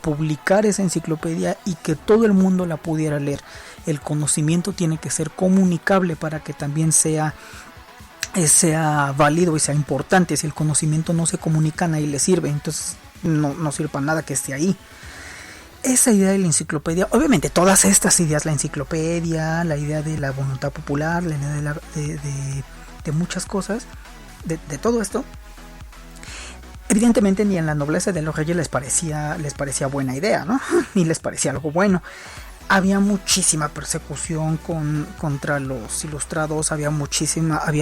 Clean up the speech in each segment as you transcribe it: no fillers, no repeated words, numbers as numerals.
publicar esa enciclopedia y que todo el mundo la pudiera leer. El conocimiento tiene que ser comunicable para que también sea válido y sea importante. Si el conocimiento no se comunica, a nadie le sirve, entonces no sirve para nada que esté ahí. Esa idea de la enciclopedia, obviamente todas estas ideas, la enciclopedia, la idea de la voluntad popular, la idea de muchas cosas, de todo esto, evidentemente ni en la nobleza de los reyes les parecía buena idea, ¿no? Ni les parecía algo bueno. Había muchísima persecución contra los ilustrados, había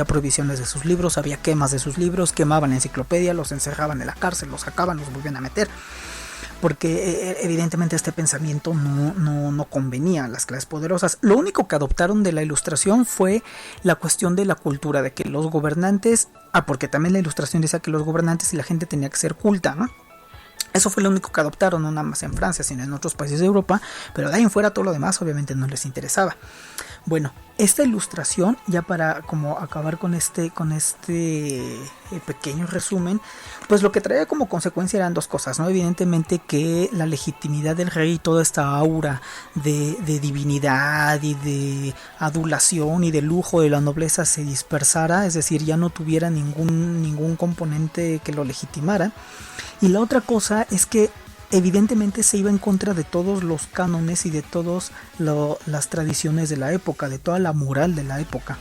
prohibiciones de sus libros, había quemas de sus libros, quemaban la enciclopedia, los encerraban en la cárcel, los sacaban, los volvían a meter, porque evidentemente este pensamiento no convenía a las clases poderosas. Lo único que adoptaron de la Ilustración fue la cuestión de la cultura, de que los gobernantes, porque también la Ilustración decía que los gobernantes y la gente tenía que ser culta, ¿no? Eso fue lo único que adoptaron, no nada más en Francia, sino en otros países de Europa, pero de ahí en fuera todo lo demás obviamente no les interesaba. Bueno, esta ilustración, ya para como acabar con este pequeño resumen, pues lo que traía como consecuencia eran dos cosas, ¿no? Evidentemente que la legitimidad del rey y toda esta aura de divinidad y de adulación y de lujo de la nobleza se dispersara, es decir, ya no tuviera ningún componente que lo legitimara. Y la otra cosa es que evidentemente se iba en contra de todos los cánones y de todas las tradiciones de la época, de toda la moral de la época.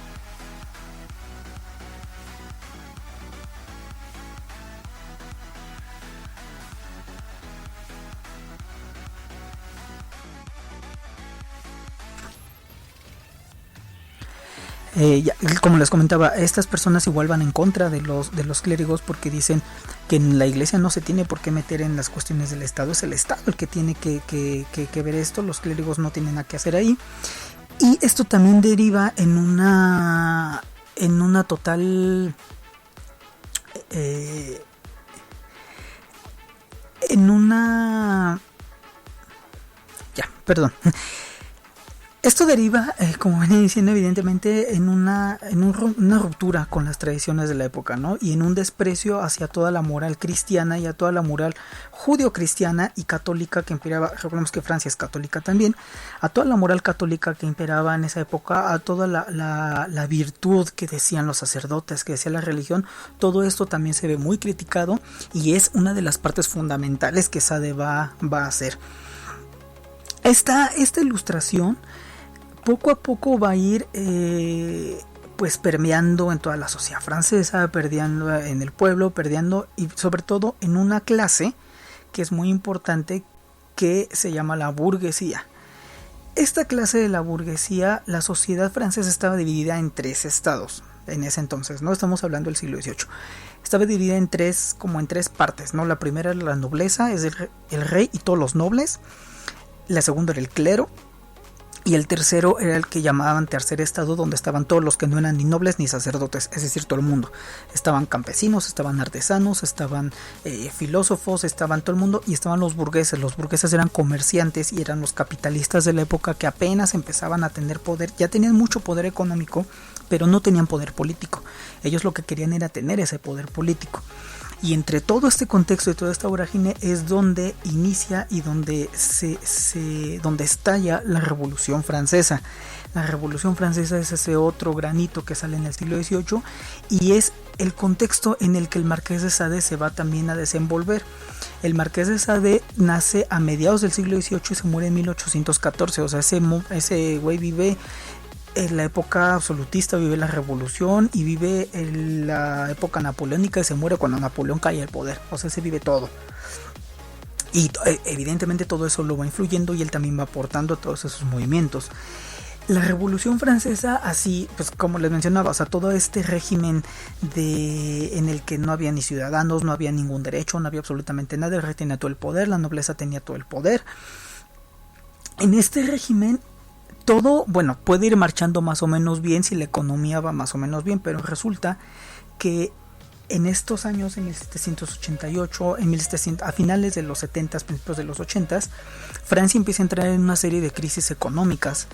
Como les comentaba, estas personas igual van en contra de los clérigos, porque dicen que en la iglesia no se tiene por qué meter en las cuestiones del Estado, es el Estado el que tiene que ver esto, los clérigos no tienen nada que hacer ahí. Y esto también deriva en una total perdón. Esto deriva, como venía diciendo, evidentemente en una ruptura con las tradiciones de la época, ¿no? Y en un desprecio hacia toda la moral cristiana y a toda la moral judio-cristiana y católica que imperaba. Recordemos que Francia es católica también. A toda la moral católica que imperaba en esa época, a toda la virtud que decían los sacerdotes, que decía la religión, todo esto también se ve muy criticado y es una de las partes fundamentales que Sade va a hacer. Esta ilustración poco a poco va a ir pues permeando en toda la sociedad francesa, perdiendo en el pueblo, perdiendo y sobre todo en una clase que es muy importante, que se llama la burguesía. Esta clase de la burguesía, la sociedad francesa estaba dividida en tres estados en ese entonces, no estamos hablando del siglo XVIII. Estaba dividida en tres partes, ¿no? La primera era la nobleza, es el rey y todos los nobles. La segunda era el clero. Y el tercero era el que llamaban tercer estado, donde estaban todos los que no eran ni nobles ni sacerdotes, es decir, todo el mundo. Estaban campesinos, estaban artesanos, estaban filósofos, estaban todo el mundo, y estaban los burgueses. Los burgueses eran comerciantes y eran los capitalistas de la época que apenas empezaban a tener poder. Ya tenían mucho poder económico, pero no tenían poder político. Ellos lo que querían era tener ese poder político. Y entre todo este contexto y toda esta vorágine es donde inicia y donde donde estalla la Revolución Francesa. La Revolución Francesa es ese otro granito que sale en el siglo XVIII y es el contexto en el que el Marqués de Sade se va también a desenvolver. El Marqués de Sade nace a mediados del siglo XVIII y se muere en 1814. O sea, ese güey vive en la época absolutista, vive la revolución y vive en la época napoleónica y se muere cuando Napoleón cae al poder. O sea, se vive todo. Y evidentemente todo eso lo va influyendo y él también va aportando a todos esos movimientos. La Revolución Francesa, así pues como les mencionaba, o sea, todo este régimen en el que no había ni ciudadanos, no había ningún derecho, no había absolutamente nada, el rey tenía todo el poder, la nobleza tenía todo el poder. En este régimen todo, bueno, puede ir marchando más o menos bien si la economía va más o menos bien, pero resulta que en estos años, en 1788, a finales de los 70, principios de los 80, Francia empieza a entrar en una serie de crisis económicas.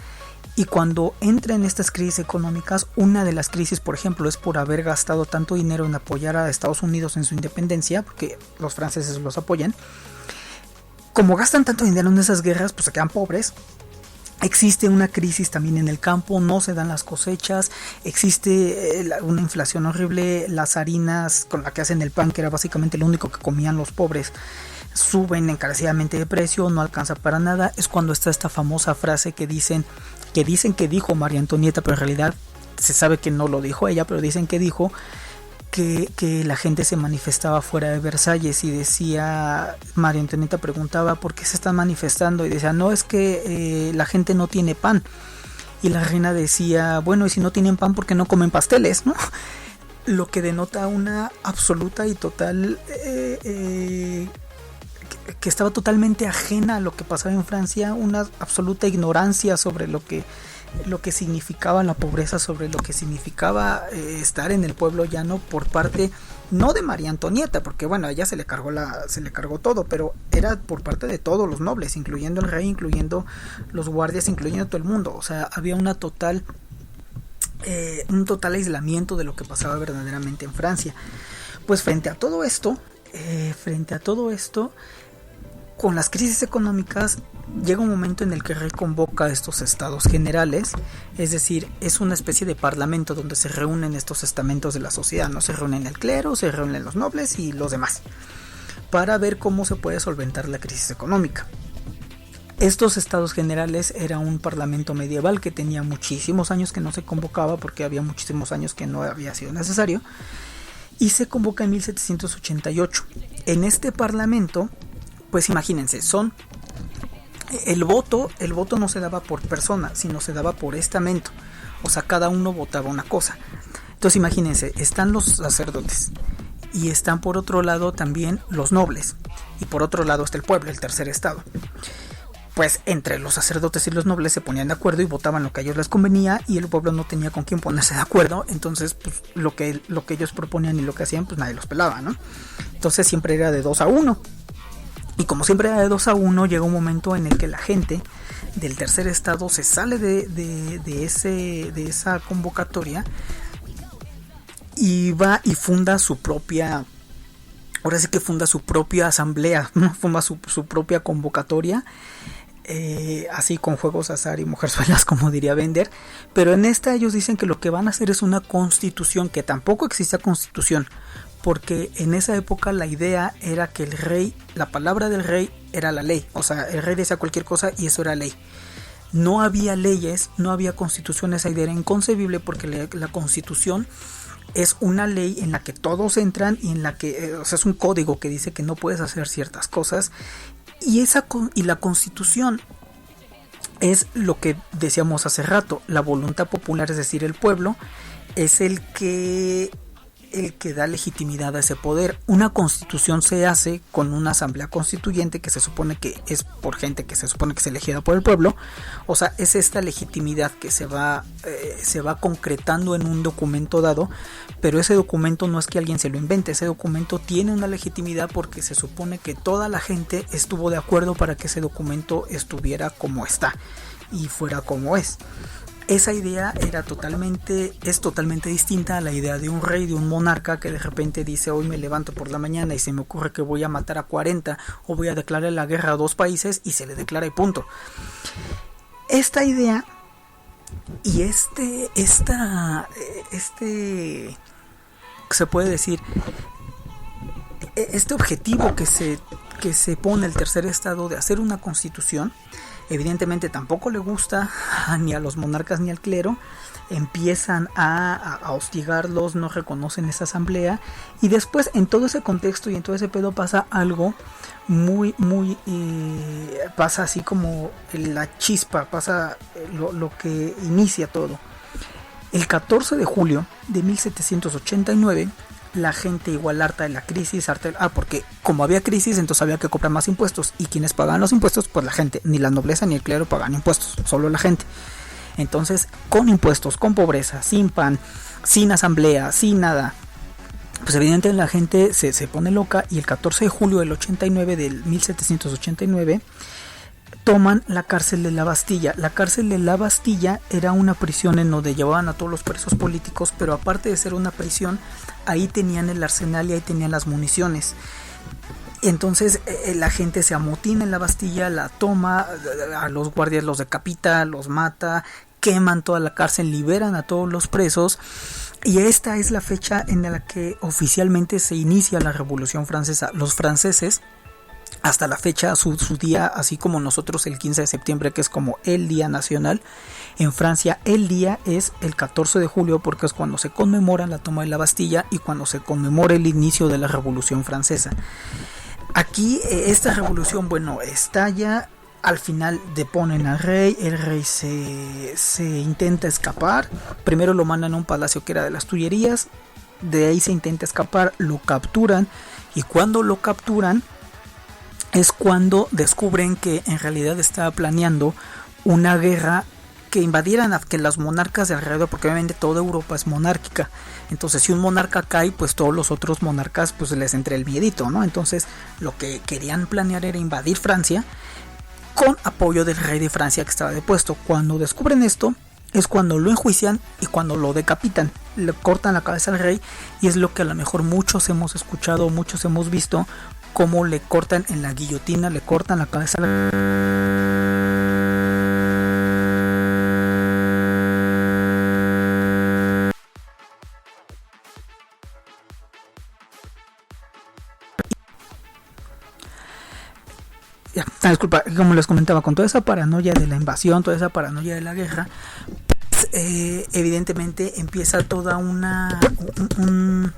Y cuando entra en estas crisis económicas, una de las crisis, por ejemplo, es por haber gastado tanto dinero en apoyar a Estados Unidos en su independencia, porque los franceses los apoyan. como gastan tanto dinero en esas guerras, pues se quedan pobres. Existe una crisis también en el campo, no se dan las cosechas, existe una inflación horrible, las harinas con las que hacen el pan, que era básicamente lo único que comían los pobres, suben encarecidamente de precio, no alcanza para nada. Es cuando está esta famosa frase que dicen que dijo María Antonieta, pero en realidad se sabe que no lo dijo ella, pero dicen que dijo que la gente se manifestaba fuera de Versalles, y decía, María Antonieta preguntaba ¿por qué se están manifestando? Y decía, no, es que la gente no tiene pan. Y la reina decía, bueno, y si no tienen pan, ¿por qué no comen pasteles? ¿No? Lo que denota una absoluta y total que estaba totalmente ajena a lo que pasaba en Francia, una absoluta ignorancia sobre lo que significaba la pobreza, sobre lo que significaba estar en el pueblo llano por parte no de María Antonieta, porque bueno, a ella se le cargó todo, pero era por parte de todos los nobles, incluyendo el rey, incluyendo los guardias, incluyendo todo el mundo. O sea, había un total aislamiento de lo que pasaba verdaderamente en Francia. Pues frente a todo esto, con las crisis económicas, llega un momento en el que el rey convoca a estos estados generales, es decir, es una especie de parlamento donde se reúnen estos estamentos de la sociedad, no se reúnen el clero, se reúnen los nobles y los demás, para ver cómo se puede solventar la crisis económica. Estos estados generales era un parlamento medieval que tenía muchísimos años que no se convocaba, porque había muchísimos años que no había sido necesario, y se convoca en 1788. En este parlamento, pues imagínense, el voto no se daba por persona, sino se daba por estamento. O sea, cada uno votaba una cosa. Entonces imagínense, están los sacerdotes y están por otro lado también los nobles, y por otro lado está el pueblo, el tercer estado. Pues entre los sacerdotes y los nobles se ponían de acuerdo y votaban lo que a ellos les convenía, y el pueblo no tenía con quién ponerse de acuerdo. Entonces pues lo que ellos proponían y lo que hacían, pues nadie los pelaba, ¿no? Entonces siempre era de 2-1. Y como siempre era de 2-1, llega un momento en el que la gente del tercer estado se sale de esa convocatoria y va y funda su propia, ahora sí que funda su propia asamblea, ¿no? Funda su propia convocatoria, así con juegos azar y mujerzuelas, como diría Bender. Pero en esta ellos dicen que lo que van a hacer es una constitución, que tampoco existe constitución, porque en esa época la idea era que el rey, la palabra del rey era la ley. O sea, el rey decía cualquier cosa y eso era ley. No había leyes, no había constitución. Esa idea era inconcebible, porque la constitución es una ley en la que todos entran y en la que, o sea, es un código que dice que no puedes hacer ciertas cosas. Y la constitución es lo que decíamos hace rato, la voluntad popular, es decir, el pueblo es el que da legitimidad a ese poder. Una constitución se hace con una asamblea constituyente que se supone que es por gente que se supone que es elegida por el pueblo. O sea, es esta legitimidad que se va concretando en un documento dado, pero ese documento no es que alguien se lo invente. Ese documento tiene una legitimidad porque se supone que toda la gente estuvo de acuerdo para que ese documento estuviera como está y fuera como es. Esa idea es totalmente distinta a la idea de un rey, de un monarca que de repente dice: hoy me levanto por la mañana y se me ocurre que voy a matar a 40 o voy a declarar la guerra a 2 países, y se le declara y punto. Esta idea y se puede decir, este objetivo que se pone el tercer estado de hacer una constitución, evidentemente tampoco le gusta ni a los monarcas ni al clero. Empiezan a hostigarlos, no reconocen esa asamblea, y después en todo ese contexto y en todo ese pedo pasa algo muy pasa así como la chispa, pasa lo que inicia todo. El 14 de julio de 1789, la gente, igual harta de la crisis, porque como había crisis, entonces había que cobrar más impuestos, y quienes pagaban los impuestos, pues la gente, ni la nobleza ni el clero pagaban impuestos, solo la gente. Entonces, con impuestos, con pobreza, sin pan, sin asamblea, sin nada, pues evidentemente la gente se pone loca, y el 14 de julio del 1789 toman la cárcel de la Bastilla. La cárcel de la Bastilla era una prisión en donde llevaban a todos los presos políticos, pero aparte de ser una prisión, ahí tenían el arsenal y ahí tenían las municiones. Entonces la gente se amotina en la Bastilla, la toma, a los guardias los decapita, los mata, queman toda la cárcel, liberan a todos los presos. Y esta es la fecha en la que oficialmente se inicia la Revolución Francesa. Los franceses, hasta la fecha, su día, así como nosotros el 15 de septiembre, que es como el día nacional, en Francia el día es el 14 de julio porque es cuando se conmemora la toma de la Bastilla y cuando se conmemora el inicio de la Revolución Francesa. Aquí esta revolución, bueno, estalla, al final deponen al rey, el rey se intenta escapar, primero lo mandan a un palacio que era de las Tullerías, de ahí se intenta escapar, lo capturan y cuando lo capturan es cuando descubren que en realidad estaba planeando una guerra que invadieran que los monarcas de alrededor, porque obviamente toda Europa es monárquica. Entonces si un monarca cae, pues todos los otros monarcas pues les entra el miedito, ¿no? Entonces lo que querían planear era invadir Francia con apoyo del rey de Francia que estaba depuesto. Cuando descubren esto es cuando lo enjuician y cuando lo decapitan, le cortan la cabeza al rey y es lo que a lo mejor muchos hemos escuchado, muchos hemos visto, cómo le cortan en la guillotina, le cortan la cabeza al disculpa, como les comentaba, con toda esa paranoia de la invasión, toda esa paranoia de la guerra, pues, evidentemente empieza toda un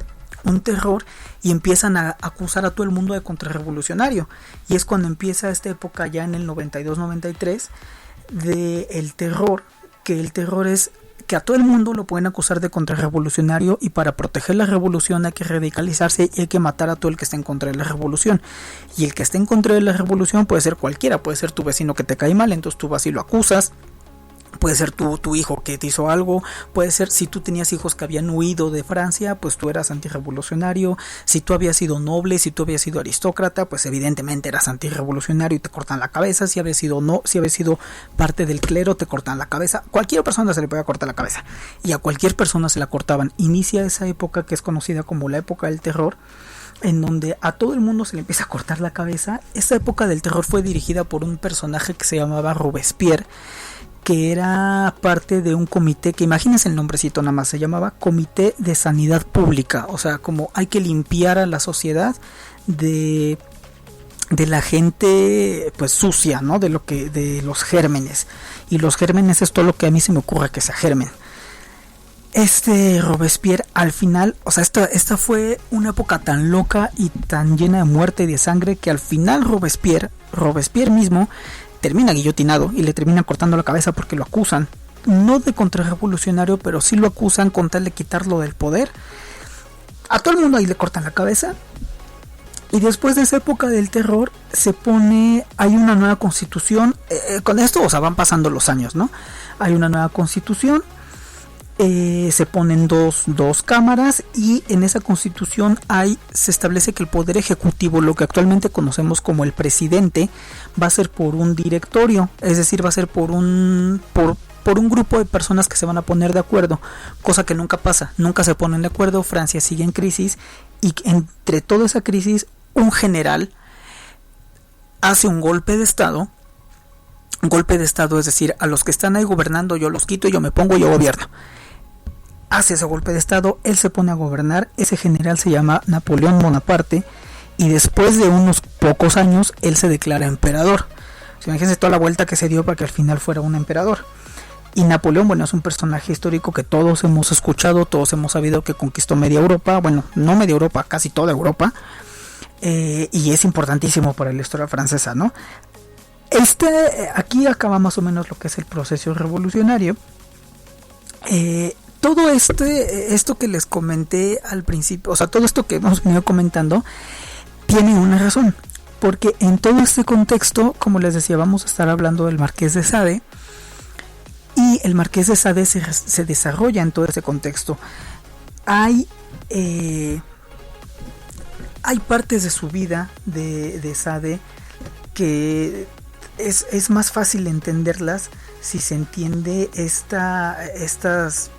terror y empiezan a acusar a todo el mundo de contrarrevolucionario. Y es cuando empieza esta época ya en el 92-93 del terror, que el terror es que a todo el mundo lo pueden acusar de contrarrevolucionario y para proteger la revolución hay que radicalizarse y hay que matar a todo el que esté en contra de la revolución. Y el que esté en contra de la revolución puede ser cualquiera, puede ser tu vecino que te cae mal, entonces tú vas y lo acusas. Puede ser tu hijo que te hizo algo, puede ser si tú tenías hijos que habían huido de Francia, pues tú eras antirrevolucionario, si tú habías sido noble, si tú habías sido aristócrata, pues evidentemente eras antirrevolucionario y te cortan la cabeza, si habías sido parte del clero, te cortan la cabeza, cualquier persona se le puede cortar la cabeza y a cualquier persona se la cortaban. Inicia esa época que es conocida como la época del terror, en donde a todo el mundo se le empieza a cortar la cabeza. Esta época del terror fue dirigida por un personaje que se llamaba Robespierre, que era parte de un comité, que imagínense el nombrecito nada más, se llamaba Comité de Sanidad Pública, o sea, como hay que limpiar a la sociedad de la gente pues sucia, ¿no? De los gérmenes, y los gérmenes es todo lo que a mí se me ocurre que sea germen. Robespierre al final, o sea, esta fue una época tan loca y tan llena de muerte y de sangre que al final Robespierre mismo termina guillotinado y le terminan cortando la cabeza porque lo acusan, no de contrarrevolucionario, pero sí lo acusan con tal de quitarlo del poder. A todo el mundo ahí le cortan la cabeza. Y después de esa época del terror hay una nueva constitución. Con esto, o sea, van pasando los años, ¿no? Hay una nueva constitución. Se ponen dos cámaras y en esa constitución se establece que el poder ejecutivo, lo que actualmente conocemos como el presidente, va a ser por un directorio, es decir, va a ser por un grupo de personas que se van a poner de acuerdo, cosa que nunca pasa, nunca se ponen de acuerdo. Francia sigue en crisis y entre toda esa crisis un general hace un golpe de estado. Un golpe de estado, es decir, a los que están ahí gobernando yo los quito, yo me pongo, yo gobierno. Hace ese golpe de estado, él se pone a gobernar, ese general se llama Napoleón Bonaparte y después de unos pocos años él se declara emperador. O sea, imagínense toda la vuelta que se dio para que al final fuera un emperador. Y Napoleón, bueno, es un personaje histórico que todos hemos escuchado, todos hemos sabido que conquistó media Europa, bueno, no media Europa, casi toda Europa, y es importantísimo para la historia francesa, ¿no? Aquí acaba más o menos lo que es el proceso revolucionario. Todo esto que les comenté al principio, o sea, todo esto que hemos venido comentando, tiene una razón. Porque en todo este contexto, como les decía, vamos a estar hablando del Marqués de Sade. Y el Marqués de Sade se desarrolla en todo ese contexto. Hay partes de su vida de Sade que es más fácil entenderlas si se entiende estas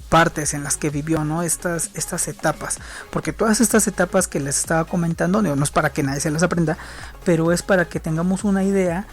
partes en las que vivió, ¿no? Estas etapas, porque todas estas etapas que les estaba comentando, no es para que nadie se las aprenda, pero es para que tengamos una idea